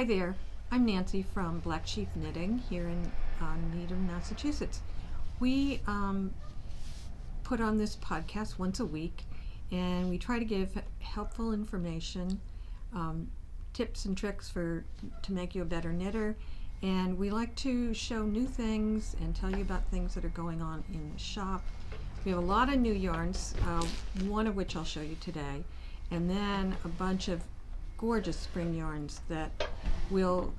Hi there, I'm Nancy from Black Sheep Knitting here in Needham, Massachusetts. We put on this podcast once a week, and we try to give helpful information, tips and tricks to make you a better knitter, and we like to show new things and tell you about things that are going on in the shop. We have a lot of new yarns, one of which I'll show you today, and then a bunch of gorgeous spring yarns that we'll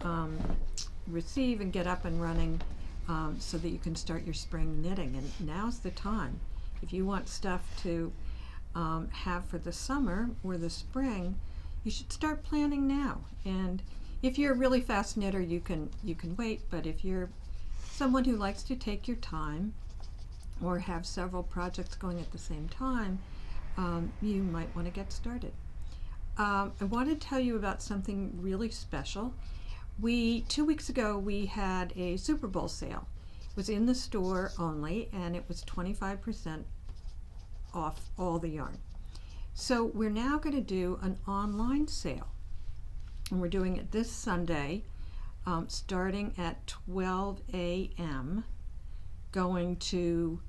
receive and get up and running so that you can start your spring knitting. And now's the time. If you want stuff to have for the summer or the spring, you should start planning now. And if you're a really fast knitter, you can wait, but if you're someone who likes to take your time or have several projects going at the same time, you might want to get started. I want to tell you about something really special. 2 weeks ago, we had a Super Bowl sale. It was in the store only, and it was 25% off all the yarn. So we're now going to do an online sale, and we're doing it this Sunday, starting at 12 a.m., going to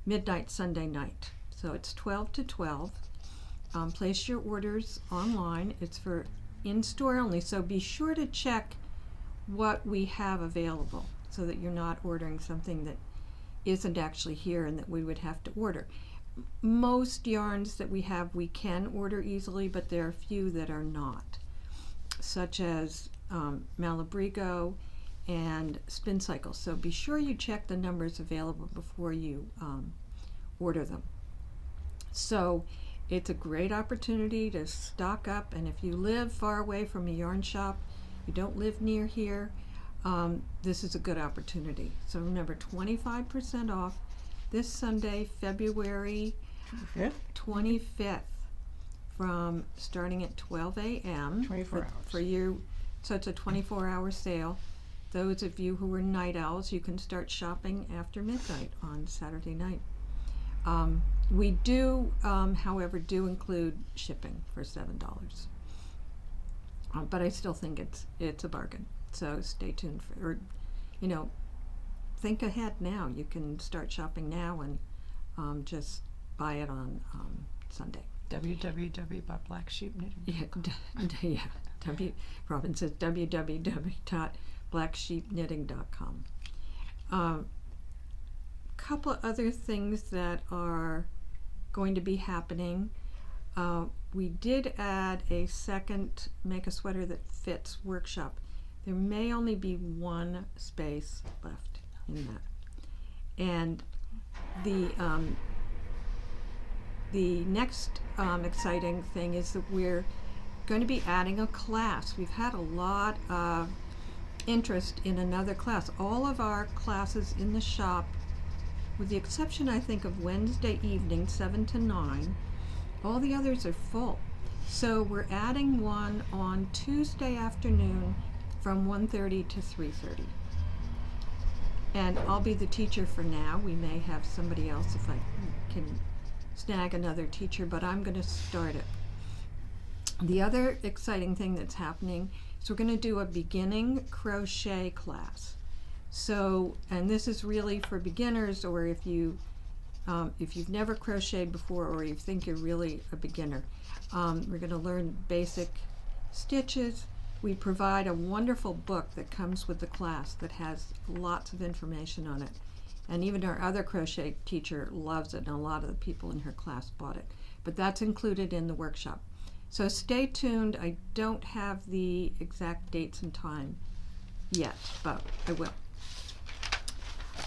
midnight Sunday night. So it's 12 to 12. Place your orders online. It's for in-store only, so be sure to check what we have available so that you're not ordering something that isn't actually here and that we would have to order. Most yarns that we have we can order easily, but there are a few that are not, such as Malabrigo and Spin Cycle. So be sure you check the numbers available before you order them. So it's a great opportunity to stock up, and if you live far away from a yarn shop, you don't live near here, this is a good opportunity. So remember, 25% off this Sunday, February 25th, from starting at 12 a.m. 24 hours. For you, so it's a 24-hour sale. Those of you who are night owls, you can start shopping after midnight on Saturday night. We do, however, include shipping for $7. But I still think it's a bargain. So stay tuned or think ahead now. You can start shopping now and just buy it on Sunday. www.blacksheepknitting.com. Robin says www.blacksheepknitting.com. Couple other things that are going to be happening. We did add a second Make a Sweater That Fits workshop. There may only be one space left in that. And the next exciting thing is that we're going to be adding a class. We've had a lot of interest in another class. All of our classes in the shop, with the exception, I think, of Wednesday evening, 7 to 9, all the others are full. So we're adding one on Tuesday afternoon from 1:30 to 3:30. And I'll be the teacher for now. We may have somebody else if I can snag another teacher, but I'm going to start it. The other exciting thing that's happening is we're going to do a beginning crochet class. So, and this is really for beginners, or if you've never crocheted before, or you think you're really a beginner. We're going to learn basic stitches. We provide a wonderful book that comes with the class that has lots of information on it. And even our other crochet teacher loves it, and a lot of the people in her class bought it. But that's included in the workshop. So stay tuned. I don't have the exact dates and time yet, but I will.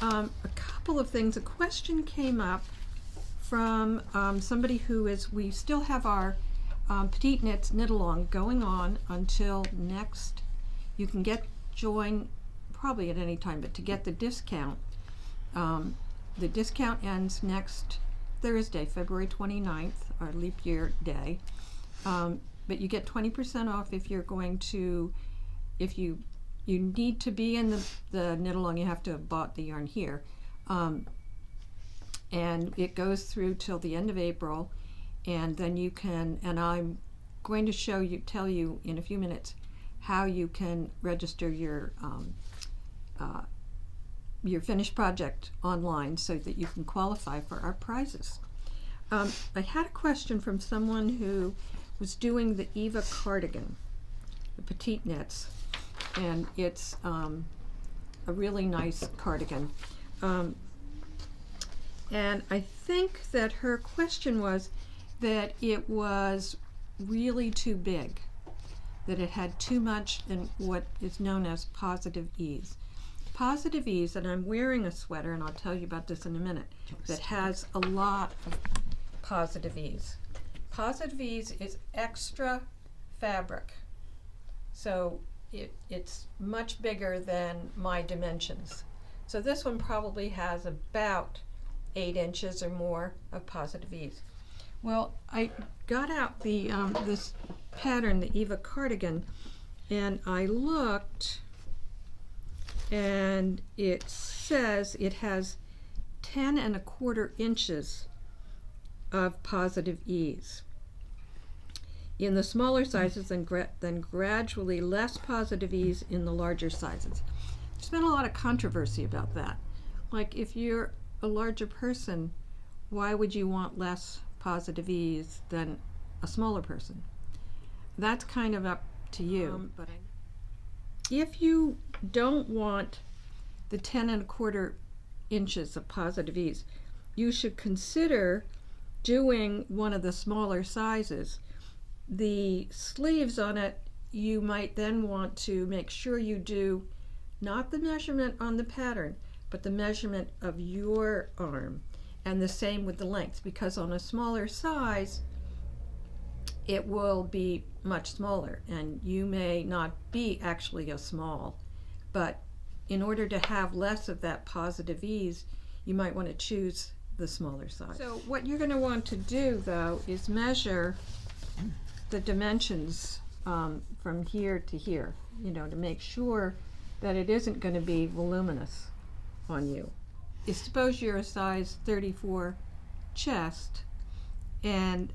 A couple of things. A question came up from somebody we still have our Petite Knits Knit Along going on until next. You can join probably at any time, but to get the discount ends next Thursday, February 29th, our leap year day. But you get 20% off if you're going to, if you need to be in the knit along, you have to have bought the yarn here. And it goes through till the end of April, and then you can, and I'm going to tell you in a few minutes how you can register your finished project online so that you can qualify for our prizes. I had a question from someone who was doing the Eva cardigan, the petite knits, and it's a really nice cardigan. And I think that her question was that it was really too big, that it had too much in what is known as positive ease. Positive ease, and I'm wearing a sweater, and I'll tell you about this in a minute, that has a lot of positive ease. Positive ease is extra fabric, so it's much bigger than my dimensions. So this one probably has about 8 inches or more of positive ease. Well, I got out the this pattern, the Eva cardigan, and I looked, and it says it has 10 1/4 inches of positive ease. In the smaller sizes, then gradually less positive ease in the larger sizes. There's been a lot of controversy about that. Like, if you're a larger person, why would you want less positive ease than a smaller person? That's kind of up to you. But if you don't want the 10 1/4 inches of positive ease, you should consider doing one of the smaller sizes. The sleeves on it, you might then want to make sure you do not the measurement on the pattern, but the measurement of your arm, and the same with the length, because on a smaller size it will be much smaller, and you may not be actually a small, but in order to have less of that positive ease, you might want to choose the smaller size. So what you're going to want to do, though, is measure the dimensions from here to here, to make sure that it isn't going to be voluminous on you. Suppose you're a size 34 chest, and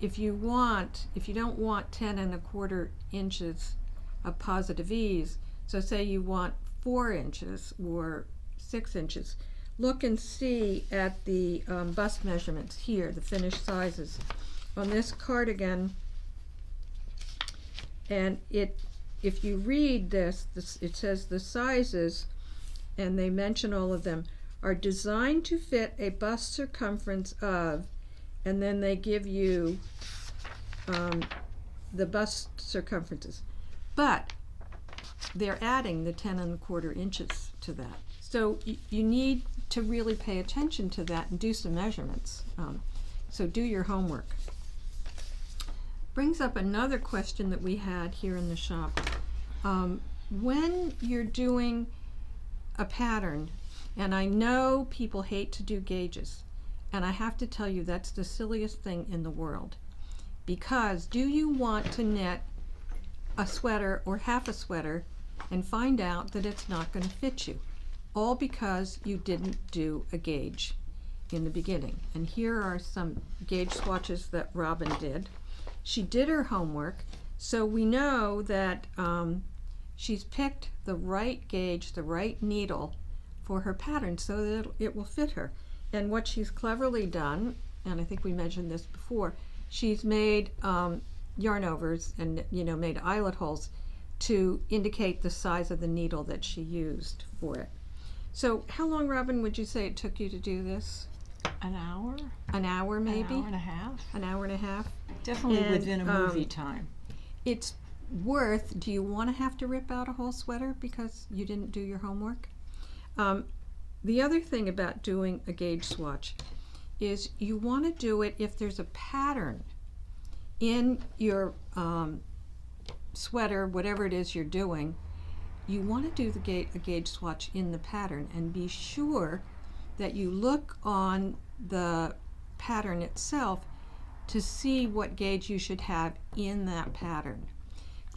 if you don't want 10 1/4 inches of positive ease, so say you want 4 inches or 6 inches, look and see at the bust measurements here, the finished sizes on this cardigan, and if you read this, it says the sizes, and they mention all of them, are designed to fit a bust circumference of, and then they give you the bust circumferences, but they're adding the 10 1/4 inches to that. So you need to really pay attention to that and do some measurements. So do your homework. Brings up another question that we had here in the shop. When you're doing a pattern, and I know people hate to do gauges, and I have to tell you that's the silliest thing in the world, because do you want to knit a sweater or half a sweater and find out that it's not going to fit you, all because you didn't do a gauge in the beginning? And here are some gauge swatches that Robin did. She did her homework, so we know that she's picked the right gauge, the right needle for her pattern so that it will fit her. And what she's cleverly done, and I think we mentioned this before, she's made yarn overs and made eyelet holes to indicate the size of the needle that she used for it. So how long, Robin, would you say it took you to do this? An hour? An hour, maybe? An hour and a half. An hour and a half? Definitely within a movie time. It's worth, do you want to have to rip out a whole sweater because you didn't do your homework? The other thing about doing a gauge swatch is you want to do it if there's a pattern in your sweater, whatever it is you're doing. You want to do a gauge swatch in the pattern, and be sure that you look on the pattern itself to see what gauge you should have in that pattern.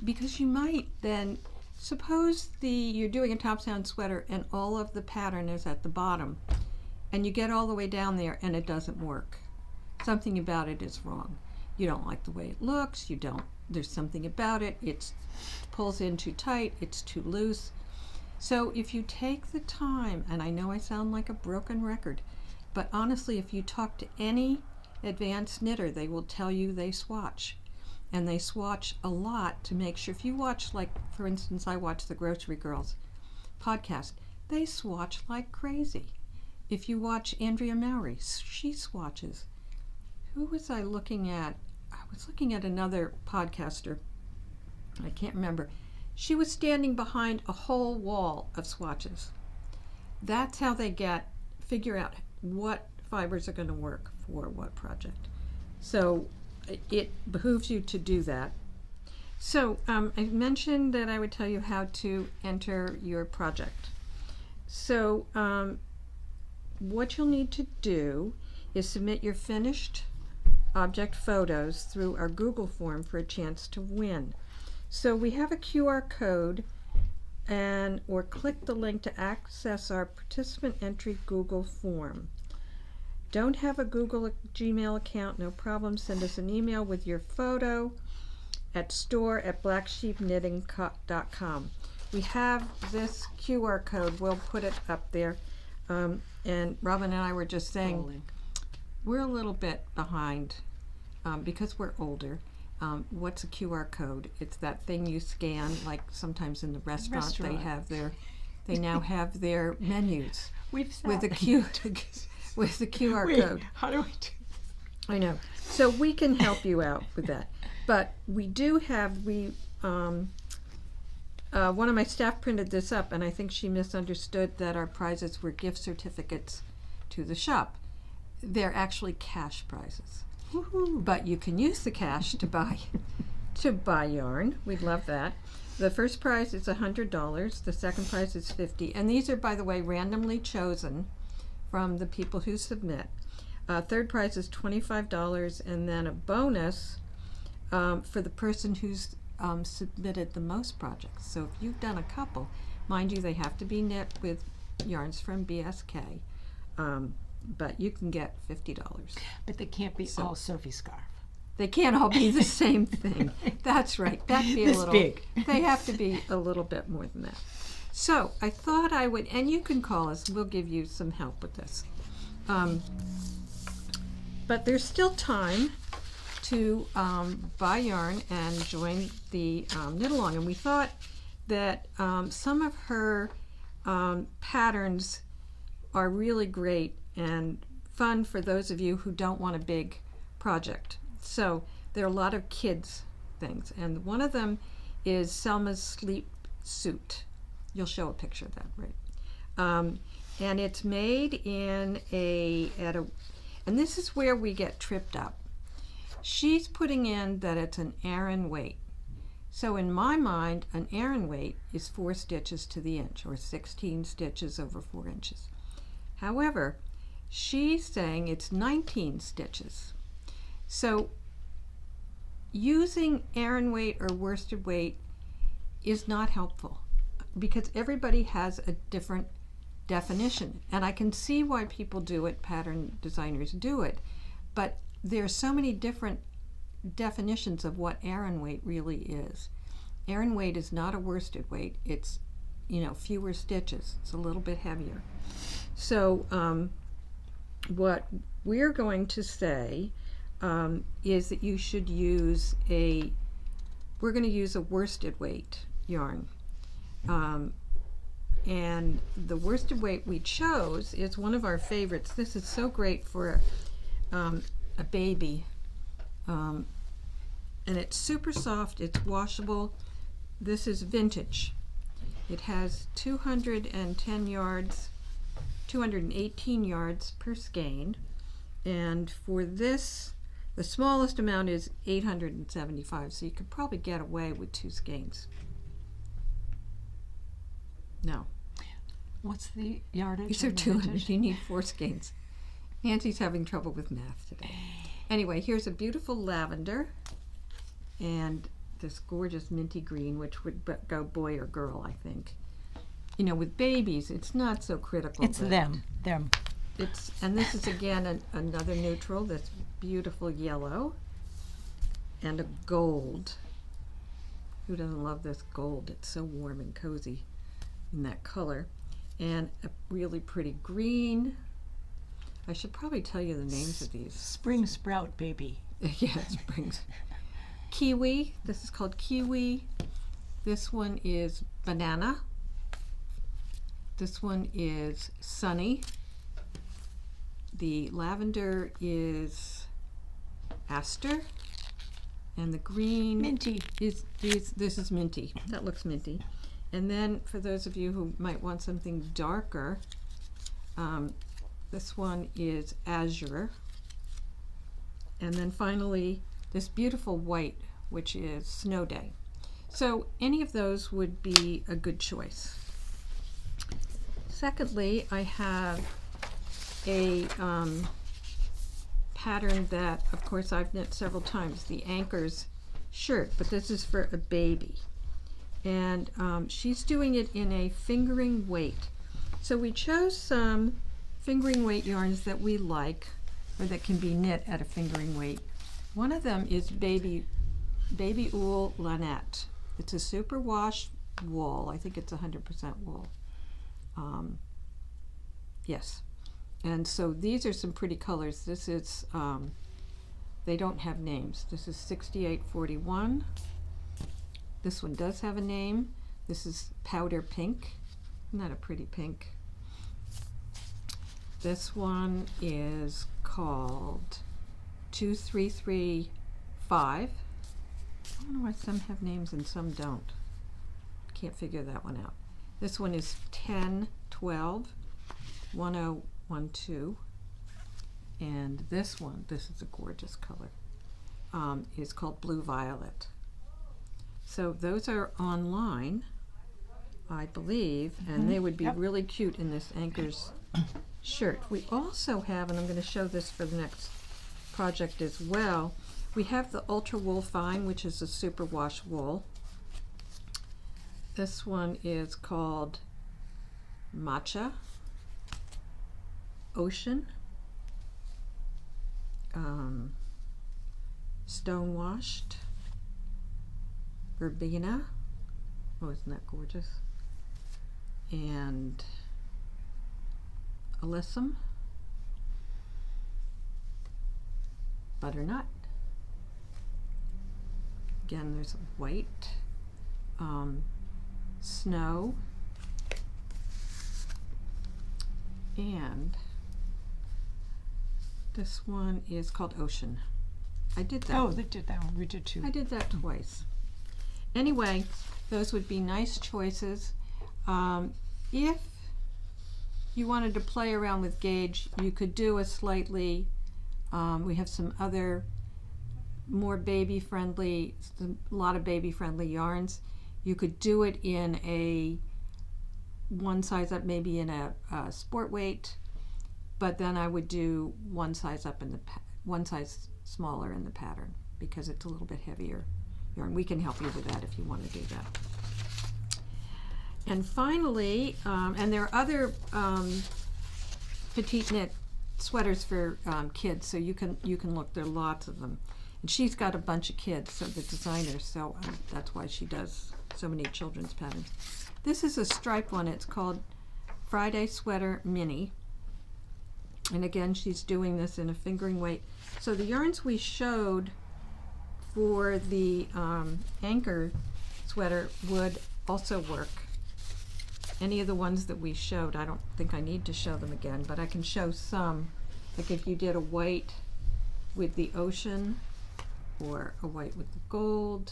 Because you might then, suppose you're doing a top-down sweater and all of the pattern is at the bottom, and you get all the way down there and it doesn't work. Something about it is wrong. You don't like the way it looks, you don't there's something about it. It pulls in too tight. It's too loose. So if you take the time, and I know I sound like a broken record, but honestly, if you talk to any advanced knitter, they will tell you they swatch. And they swatch a lot to make sure. If you watch, like, for instance, I watch the Grocery Girls podcast, they swatch like crazy. If you watch Andrea Mowry, she swatches. Who was I looking at? I was looking at another podcaster. I can't remember. She was standing behind a whole wall of swatches. That's how they figure out what fibers are going to work for what project. So it behooves you to do that. So I mentioned that I would tell you how to enter your project. So what you'll need to do is submit your finished object photos through our Google form for a chance to win. So we have a QR code, or click the link to access our participant entry Google form. Don't have a Google Gmail account? No problem. Send us an email with your photo at store@blacksheepknitting.com. We have this QR code. We'll put it up there. And Robin and I were just saying, we're a little bit behind because we're older. What's a QR code? It's that thing you scan, like sometimes in the restaurant. They now have their menus with the QR code. How do we do this? I know. So we can help you out with that. But we do have, one of my staff printed this up, and I think she misunderstood that our prizes were gift certificates to the shop. They're actually cash prizes. Woo-hoo. But you can use the cash to buy yarn. We'd love that. The first prize is $100. The second prize is $50. And these are, by the way, randomly chosen from the people who submit. Third prize is $25, and then a bonus for the person who's submitted the most projects. So if you've done a couple, mind you, they have to be knit with yarns from BSK. But you can get $50. But they can't be all Sophie scarf. They can't all be the same thing. That's right. That'd be a little big. They have to be a little bit more than that. So I thought I would, and you can call us. We'll give you some help with this. But there's still time to buy yarn and join the knit along. And we thought that some of her patterns are really great and fun for those of you who don't want a big project. So there are a lot of kids things, and one of them is Selma's sleep suit. You'll show a picture of that, right? And it's made in and this is where we get tripped up. She's putting in that it's an Aran weight. So in my mind, an Aran weight is 4 stitches to the inch, or 16 stitches over 4 inches. However, she's saying it's 19 stitches. So using Aran weight or worsted weight is not helpful because everybody has a different definition. And I can see why people do it, pattern designers do it, but there's so many different definitions of what Aran weight really is. Aran weight is not a worsted weight. It's, fewer stitches. It's a little bit heavier. So what we're going to say is that you should use we're going to use a worsted weight yarn. And the worsted weight we chose is one of our favorites. This is so great for a baby. And it's super soft, it's washable. This is vintage. It has 218 yards per skein. And for this, the smallest amount is 875, so you could probably get away with 2 skeins. No. What's the yardage? These are 200. You need 4 skeins. Auntie's having trouble with math today. Anyway, here's a beautiful lavender and this gorgeous minty green, which would go boy or girl, I think. With babies, it's not so critical. It's them. And this is again another neutral, this beautiful yellow and a gold. Who doesn't love this gold? It's so warm and cozy in that color. And a really pretty green. I should probably tell you the names of these. Spring sprout baby. Yeah, springs. Kiwi. This is called kiwi. This one is banana. This one is sunny. The lavender is aster. And the green Minty. is this is minty. That looks minty. And then for those of you who might want something darker, this one is azure. And then finally, this beautiful white, which is snow day. So any of those would be a good choice. Secondly, I have a pattern that, of course, I've knit several times, the Anchors shirt, but this is for a baby. And she's doing it in a fingering weight. So we chose some fingering weight yarns that we like, or that can be knit at a fingering weight. One of them is Baby Wool Lanette. It's a superwash wool. I think it's 100% wool. Yes. And so these are some pretty colors. This is, they don't have names. This is 6841. This one does have a name. This is powder pink. Not a pretty pink. This one is called 2335. I don't know why some have names and some don't. Can't figure that one out. This one is 1012 1012. And this one, this is a gorgeous color, is called Blue Violet. So those are online, I believe, and they would be really cute in this Anchors shirt. We also have, and I'm going to show this for the next project as well, we have the Ultra Wool Fine, which is a superwash wool. This one is called Matcha, Ocean, Stonewashed, Verbena. Oh, isn't that gorgeous? And Alyssum, Butternut. Again, there's white, snow, and this one is called Ocean. I did that. Oh, they did that one. We did too. I did that twice. Anyway, those would be nice choices. If you wanted to play around with gauge, you could do a slightly, we have some other more baby-friendly, a lot of baby-friendly yarns. You could do it in a one size up, maybe in a sport weight, but then I would do one size up in the one size smaller in the pattern because it's a little bit heavier yarn. We can help you with that if you want to do that. And finally, and there are other petite knit sweaters for kids, so you can look. There are lots of them. And she's got a bunch of kids, so the designer, so that's why she does so many children's patterns. This is a striped one. It's called Friday Sweater Mini. And again, she's doing this in a fingering weight. So the yarns we showed for the Anchor sweater would also work. Any of the ones that we showed, I don't think I need to show them again, but I can show some. Like if you did a white with the ocean, or a white with the gold,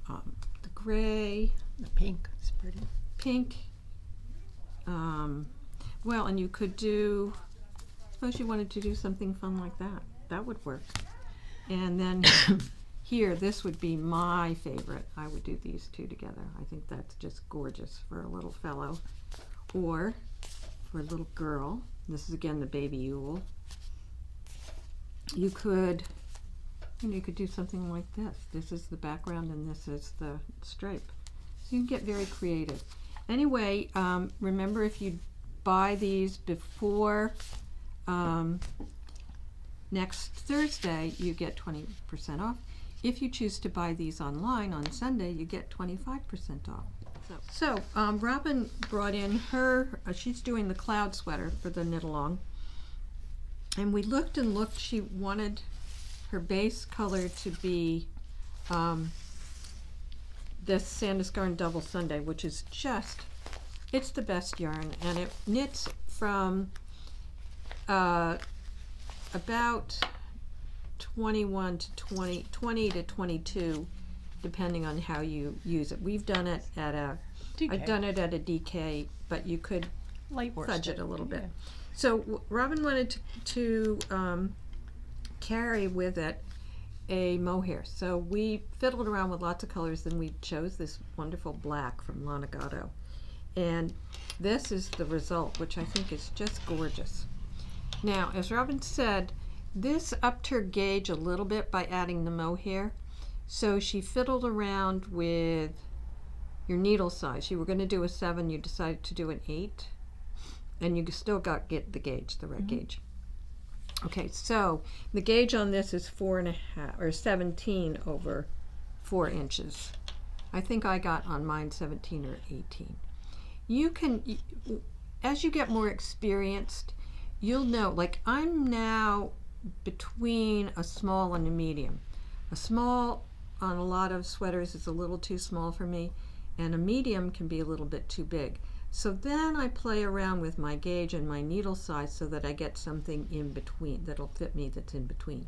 the gray, The pink is pretty. pink. Well, and you could do, suppose you wanted to do something fun like that. That would work. And then here, this would be my favorite. I would do these two together. I think that's just gorgeous for a little fellow. Or for a little girl. This is again the baby wool. You could, you could do something like this. This is the background and this is the stripe. So you can get very creative. Anyway, remember if you buy these before next Thursday, you get 20% off. if you choose to buy these online on Sunday, you get 25% off. So Robin brought in her, she's doing the cloud sweater for the knit along. And we looked and looked. She wanted her base color to be this Sandusgarn Double Sunday, which is just, it's the best yarn. And it knits from about 21 to 20 to 22, depending on how you use it. We've done it at I've done it at a DK, but you could Light fudge it a little bit. Yeah. So Robin wanted to carry with it a mohair. So we fiddled around with lots of colors, and we chose this wonderful black from Lana Gatto. And this is the result, which I think is just gorgeous. Now, as Robin said, this upped her gauge a little bit by adding the mohair. So she fiddled around with your needle size. You were going to do a 7, you decided to do an 8, and you still get the gauge, the right gauge. Okay, so the gauge on this is 4.5 or 17 over 4 inches. I think I got on mine 17 or 18. You can, as you get more experienced, you'll know, like I'm now between a small and a medium. A small on a lot of sweaters is a little too small for me, and a medium can be a little bit too big. So then I play around with my gauge and my needle size so that I get something in between that'll fit me, that's in between.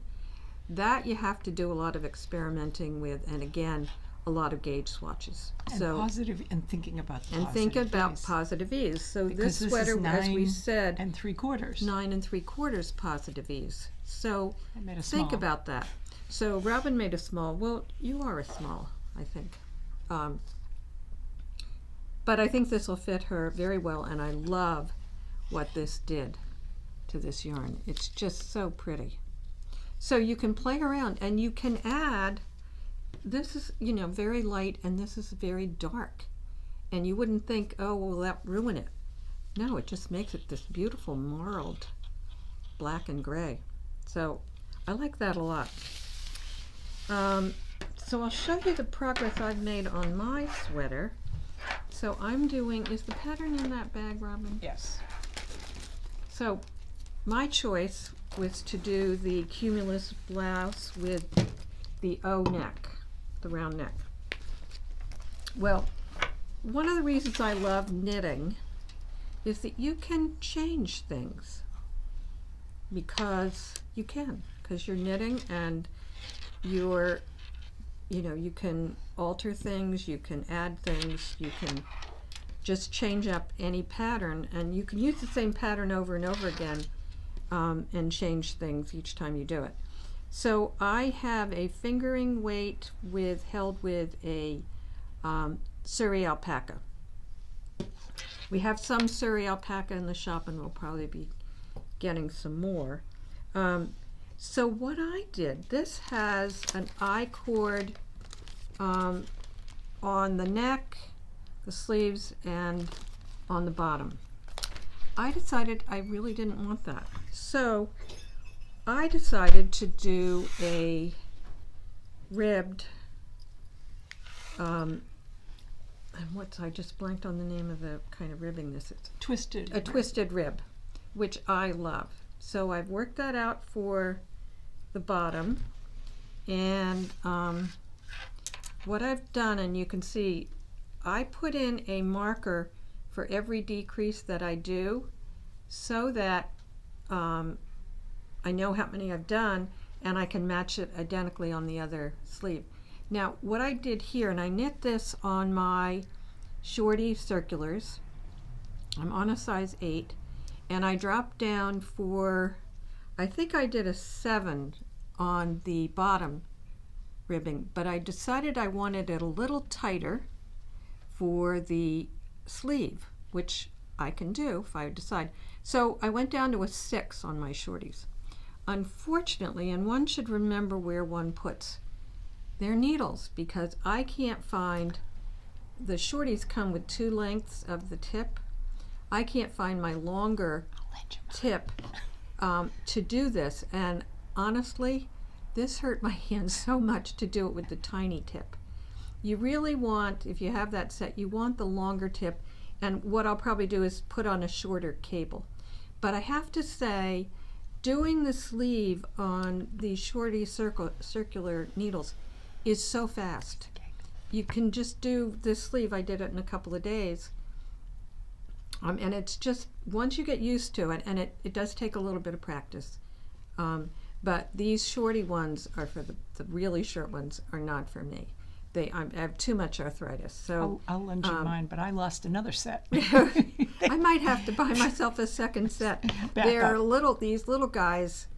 That you have to do a lot of experimenting with, and again, a lot of gauge swatches. And thinking about the and think about positive ease. So because this sweater, is as we said, 9 3/4. 9 3/4 positive ease. So I made a think small. about that. So Robin made a small. Well, you are a small, I think. But I think this will fit her very well, and I love what this did to this yarn. It's just so pretty. So you can play around, and you can add, this is, very light, and this is very dark. And you wouldn't think, oh, will that ruin it? No, it just makes it this beautiful marled black and gray. So I like that a lot. So I'll show you the progress I've made on my sweater. So I'm doing, is the pattern in that bag, Robin? Yes. So my choice was to do the cumulus blouse with the O neck, the round neck. Well, one of the reasons I love knitting is that you can change things, because you can, because you're knitting and you're, you can alter things, you can add things, you can just change up any pattern, and you can use the same pattern over and over again and change things each time you do it. So I have a fingering weight held with a Surrey alpaca. We have some Surrey alpaca in the shop, and we'll probably be getting some more. So what I did, this has an I-cord on the neck, the sleeves, and on the bottom. I decided I really didn't want that. So I decided to do a ribbed, and I just blanked on the name of the kind of ribbing this is. Twisted. A twisted rib, which I love. So I've worked that out for the bottom, and what I've done, and you can see, I put in a marker for every decrease that I do so that I know how many I've done, and I can match it identically on the other sleeve. Now what I did here, and I knit this on my shorty circulars, I'm on a size 8, and I dropped down for, I think I did a 7 on the bottom ribbing, but I decided I wanted it a little tighter for the sleeve, which I can do if I decide. So I went down to a 6 on my shorties. Unfortunately, and one should remember where one puts their needles, because I can't find, the shorties come with 2 lengths of the tip. I can't find my longer tip to do this, and honestly, This hurt my hand so much to do it with the tiny tip. You really want, if you have that set, you want the longer tip, and what I'll probably do is put on a shorter cable. But I have to say, doing the sleeve on these shorty circular needles is so fast. You can just do this sleeve, I did it in a couple of days, and it's just, once you get used to it, and it does take a little bit of practice, but these shorty ones are for the really short ones are not for me. I have too much arthritis. So I'll lend you mine, but I lost another set. I might have to buy myself a second set. They're these little guys.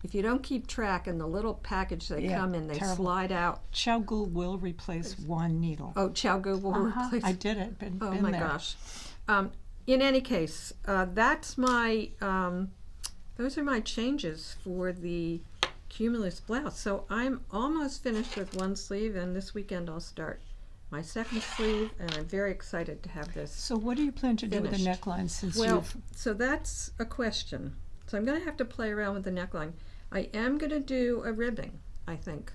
If you don't keep track in the little package they come in, they slide out. KAL will replace one needle. Oh, KAL will replace. I did it. Been my there. Gosh. In any case, that's my. Those are my changes for the Cumulus blouse. So I'm almost finished with one sleeve, and this weekend I'll start my second sleeve, and I'm very excited to have this. So what do you plan to do with the neckline So that's a question. So I'm going to have to play around with the neckline. I am going to do a ribbing, I think.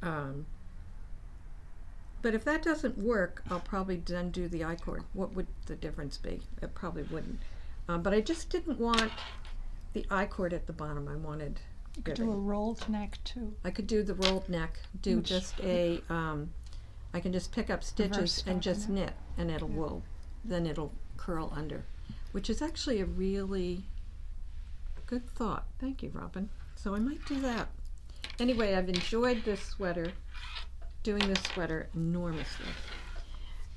But if that doesn't work, I'll probably then do the I-cord. What would the difference be? It probably wouldn't. But I just didn't want the I-cord at the bottom. I wanted You could do a rolled neck too. I could do the rolled neck, just a, I can just pick up stitches and just knit, and then it'll curl under, which is actually a really good thought. Thank you, Robin. So I might do that. Anyway, I've enjoyed this sweater, doing this sweater enormously.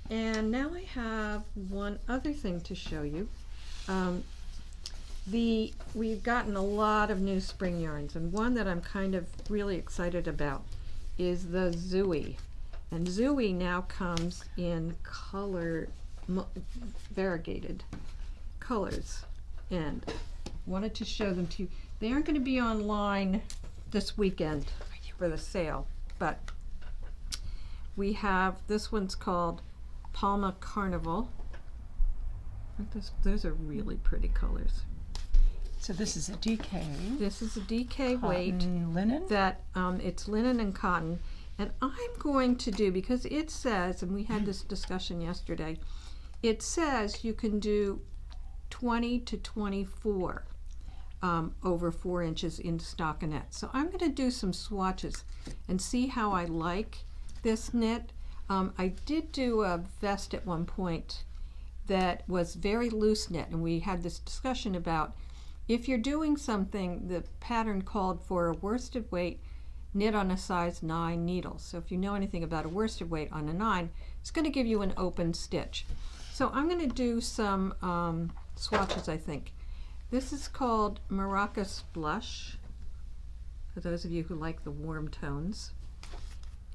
And now I have one other thing to show you. We've gotten a lot of new spring yarns, and one that I'm kind of really excited about is the Zooey. And Zooey now comes in variegated colors, and wanted to show them to you. They aren't going to be online this weekend for the sale, but we have, this one's called Palma Carnival. Those are really pretty colors. So this is a DK. This is a DK weight. Linen? That it's linen and cotton. And I'm going to do, because it says, and we had this discussion yesterday, it says you can do 20 to 24 over 4 inches in stockinette. So I'm going to do some swatches and see how I like this knit. I did do a vest at one point that was very loose knit, and we had this discussion about if you're doing something, the pattern called for a worsted weight knit on a size 9 needle. So if you know anything about a worsted weight on a 9, it's going to give you an open stitch. So I'm going to do some swatches, I think. This is called Maracas Blush, for those of you who like the warm tones.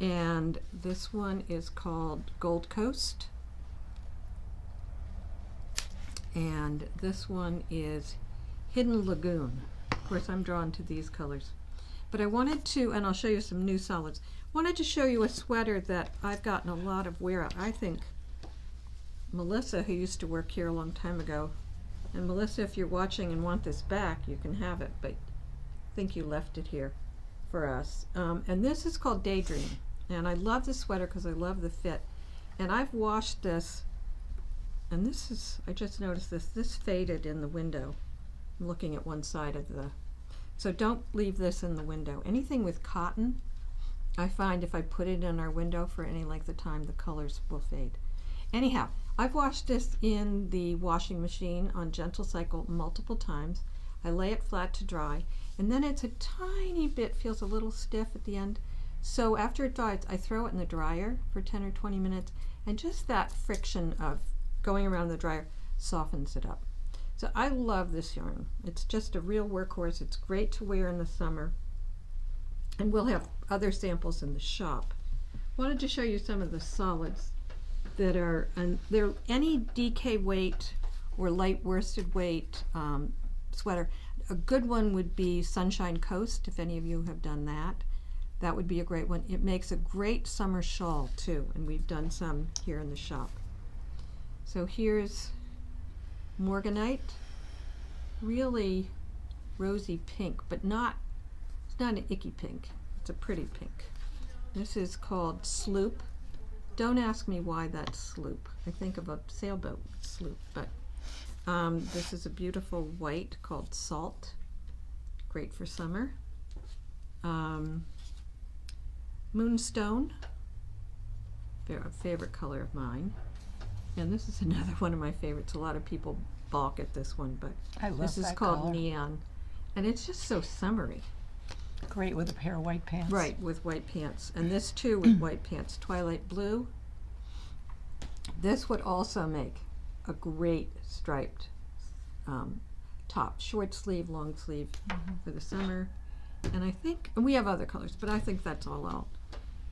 And this one is called Gold Coast. And this one is Hidden Lagoon. Of course, I'm drawn to these colors. But I wanted to, and I'll show you some new solids, wanted to show you a sweater that I've gotten a lot of wear out. I think Melissa, who used to work here a long time ago, and Melissa, if you're watching and want this back, you can have it, but I think you left it here for us. And this is called Daydream. And I love this sweater because I love the fit. And I've washed this, and this is, I just noticed this faded in the window. I'm looking at one side of the, so don't leave this in the window. Anything with cotton, I find if I put it in our window for any length of time, the colors will fade. Anyhow, I've washed this in the washing machine on gentle cycle multiple times. I lay it flat to dry, and then it's a tiny bit, feels a little stiff at the end. So after it dries, I throw it in the dryer for 10 or 20 minutes, and just that friction of going around the dryer softens it up. So I love this yarn. It's just a real workhorse. It's great to wear in the summer. And we'll have other samples in the shop. Wanted to show you some of the solids that are, and they're any DK weight or light worsted weight sweater. A good one would be Sunshine Coast, if any of you have done that. That would be a great one. It makes a great summer shawl too, and we've done some here in the shop. So here's Morganite, really rosy pink, but it's not an icky pink. It's a pretty pink. This is called Sloop. Don't ask me why that's Sloop. I think of a sailboat sloop, but this is a beautiful white called Salt. Great for summer. Moonstone, a favorite color of mine. And this is another one of my favorites. A lot of people balk at this one, but I love this is that called color. Neon. And it's just so summery. Great with a pair of white pants. Right, with white pants. And this too with white pants. Twilight Blue. This would also make a great striped top. Short sleeve, long sleeve for the summer. And I think, and we have other colors, but I think that's all I'll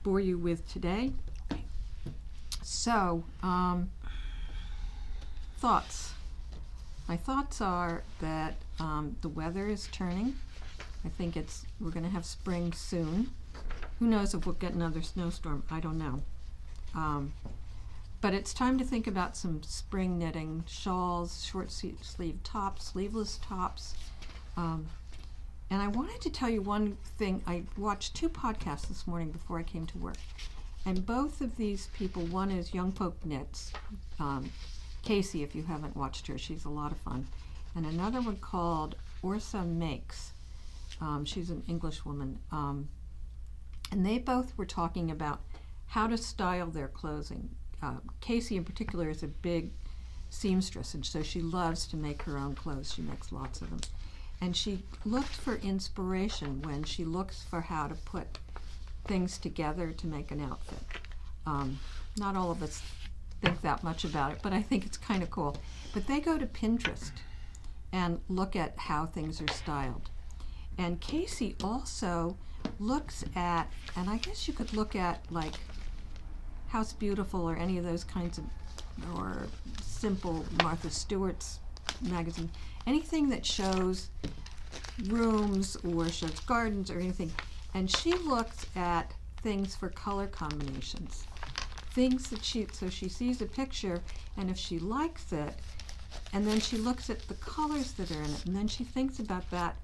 bore you with today. So, thoughts. My thoughts are that the weather is turning. I think we're going to have spring soon. Who knows if we'll get another snowstorm? I don't know. But it's time to think about some spring knitting, shawls, short sleeve tops, sleeveless tops. And I wanted to tell you one thing. I watched 2 podcasts this morning before I came to work. And both of these people, one is Young Poke Knits, Casey, if you haven't watched her, she's a lot of fun. And another one called Orsa Makes. She's an English woman. And they both were talking about how to style their clothing. Casey in particular is a big seamstress, and so she loves to make her own clothes. She makes lots of them. And she looked for inspiration when she looks for how to put things together to make an outfit. Not all of us think that much about it, but I think it's kind of cool. But they go to Pinterest and look at how things are styled. And Casey also looks at, and I guess you could look at like House Beautiful or any of those kinds of, or Simple, Martha Stewart's magazine, anything that shows rooms or shows gardens or anything. And she looks at things for color combinations. Things that so she sees a picture, and if she likes it, and then she looks at the colors that are in it, and then she thinks about that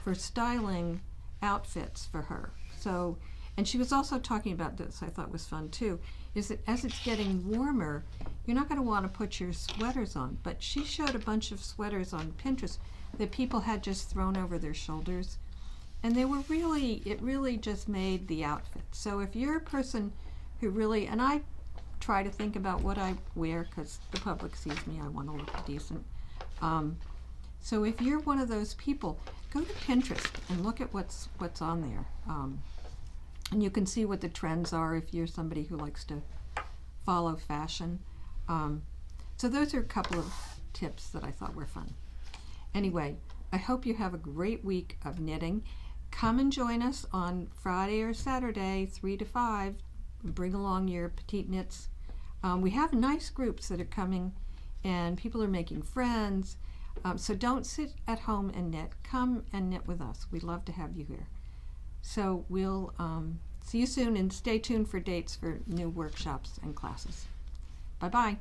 for styling outfits for her. So, and she was also talking about this, I thought was fun too, is that as it's getting warmer, you're not going to want to put your sweaters on. But she showed a bunch of sweaters on Pinterest that people had just thrown over their shoulders. And they were it really just made the outfit. So if you're a person who really, and I try to think about what I wear because the public sees me, I want to look decent. So if you're one of those people, go to Pinterest and look at what's on there. And you can see what the trends are if you're somebody who likes to follow fashion. So those are a couple of tips that I thought were fun. Anyway, I hope you have a great week of knitting. Come and join us on Friday or Saturday, 3 to 5. Bring along your petite knits. We have nice groups that are coming, and people are making friends. So don't sit at home and knit. Come and knit with us. We'd love to have you here. So we'll see you soon, and stay tuned for dates for new workshops and classes. Bye-bye.